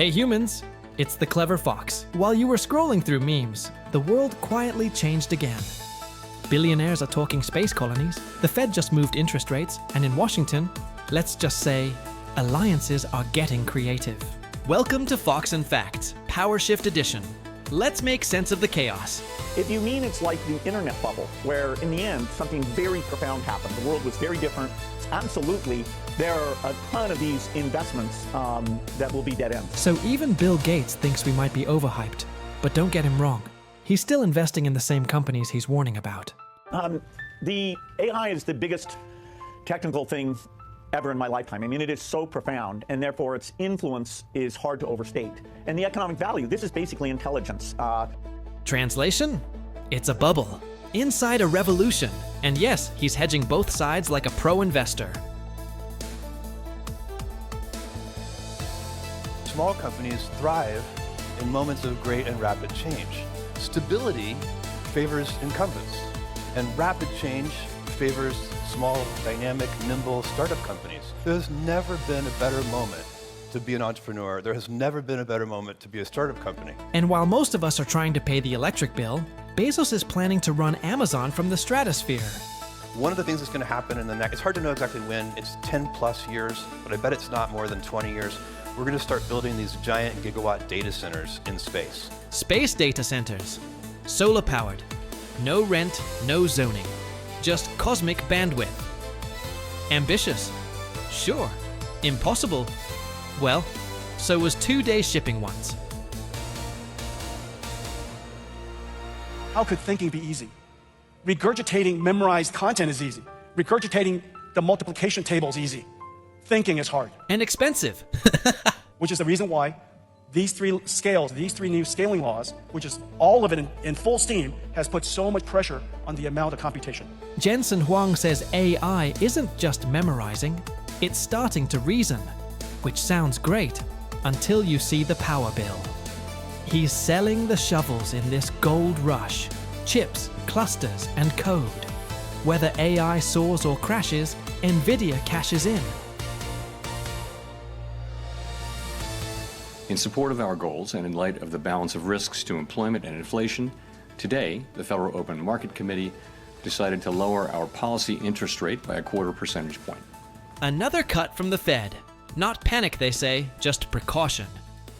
Hey humans, it's the Clever Fox. While you were scrolling through memes, the world quietly changed again. Billionaires are talking space colonies, the Fed just moved interest rates, and in Washington, let's just say, alliances are getting creative. Welcome to Fox and Facts, Power Shift Edition. Let's make sense of the chaos. If you mean it's like the internet bubble, where in the end, something very profound happened. The world was very different. Absolutely, there are a ton of these investments that will be dead ends. So even Bill Gates thinks we might be overhyped. But don't get him wrong. He's still investing in the same companies he's warning about. The AI is the biggest technical thing ever in my lifetime. I mean, it is so profound, and therefore its influence is hard to overstate. And the economic value, this is basically intelligence. Translation? It's a bubble. Inside a revolution. And yes, he's hedging both sides like a pro investor. Small companies thrive in moments of great and rapid change. Stability favors incumbents, and rapid change favors small, dynamic, nimble startup companies. There's never been a better moment to be an entrepreneur. There has never been a better moment to be a startup company. And while most of us are trying to pay the electric bill, Bezos is planning to run Amazon from the stratosphere. One of the things that's going to happen in the next, it's hard to know exactly when, it's 10 plus years, but I bet it's not more than 20 years. We're going to start building these giant gigawatt data centers in space. Space data centers. Solar powered. No rent, no zoning. Just cosmic bandwidth. Ambitious? Sure. Impossible? Well, so was 2-day shipping once. How could thinking be easy? Regurgitating memorized content is easy. Regurgitating the multiplication table is easy. Thinking is hard. And expensive. Which is the reason why these three new scaling laws, which is all of it in full steam, has put so much pressure on the amount of computation. Jensen Huang says AI isn't just memorizing, it's starting to reason, which sounds great until you see the power bill. He's selling the shovels in this gold rush, chips, clusters, and code. Whether AI soars or crashes, NVIDIA cashes in. In support of our goals and in light of the balance of risks to employment and inflation, today the Federal Open Market Committee decided to lower our policy interest rate by a 1/4 percentage point. Another cut from the Fed. Not panic, they say, just precaution.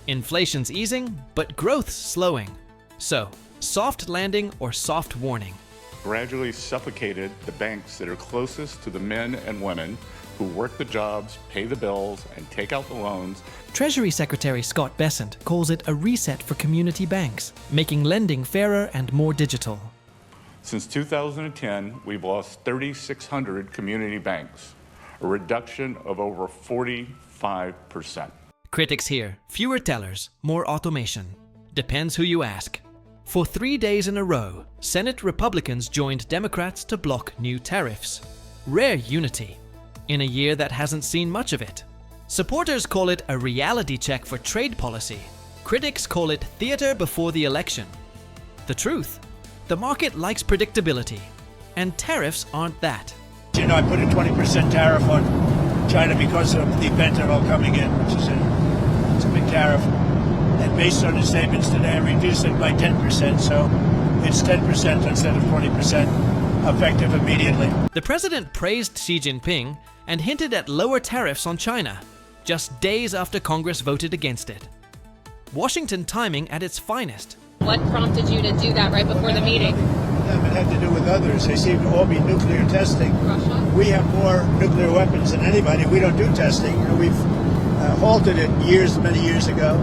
Inflation's easing, but growth's slowing. So, soft landing or soft warning? Gradually suffocated the banks that are closest to the men and women who work the jobs, pay the bills, and take out the loans. Treasury Secretary Scott Bessent calls it a reset for community banks, making lending fairer and more digital. Since 2010, we've lost 3,600 community banks, a reduction of over 45%. Critics here, fewer tellers, more automation. Depends who you ask. For 3 days in a row, Senate Republicans joined Democrats to block new tariffs. Rare unity, in a year that hasn't seen much of it. Supporters call it a reality check for trade policy. Critics call it theater before the election. The truth? The market likes predictability, and tariffs aren't that. You know, I put a 20% tariff on China because of the fentanyl coming in, which is it's a big tariff. And based on the statements today, I reduced it by 10%, so it's 10% instead of 20%, effective immediately. The president praised Xi Jinping and hinted at lower tariffs on China, just days after Congress voted against it. Washington timing at its finest. What prompted you to do that right before the meeting? It had to do with others. They seem to all be nuclear testing. Russia? We have more nuclear weapons than anybody. We don't do testing. We've halted it many years ago.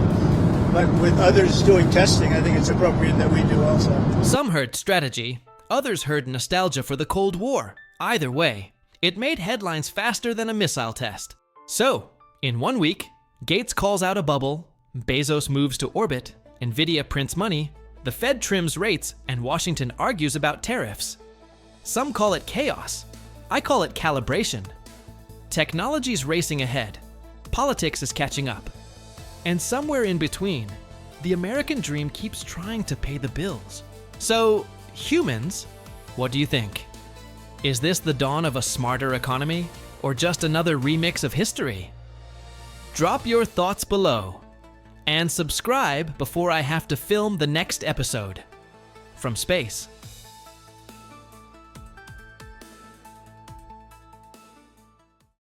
But with others doing testing, I think it's appropriate that we do also. Some heard strategy, others heard nostalgia for the Cold War. Either way, it made headlines faster than a missile test. So, in 1 week, Gates calls out a bubble, Bezos moves to orbit, NVIDIA prints money, the Fed trims rates, and Washington argues about tariffs. Some call it chaos. I call it calibration. Technology's racing ahead. Politics is catching up. And somewhere in between, the American dream keeps trying to pay the bills. So, humans, what do you think? Is this the dawn of a smarter economy, or just another remix of history? Drop your thoughts below. and subscribe before I have to film the next episode. From space,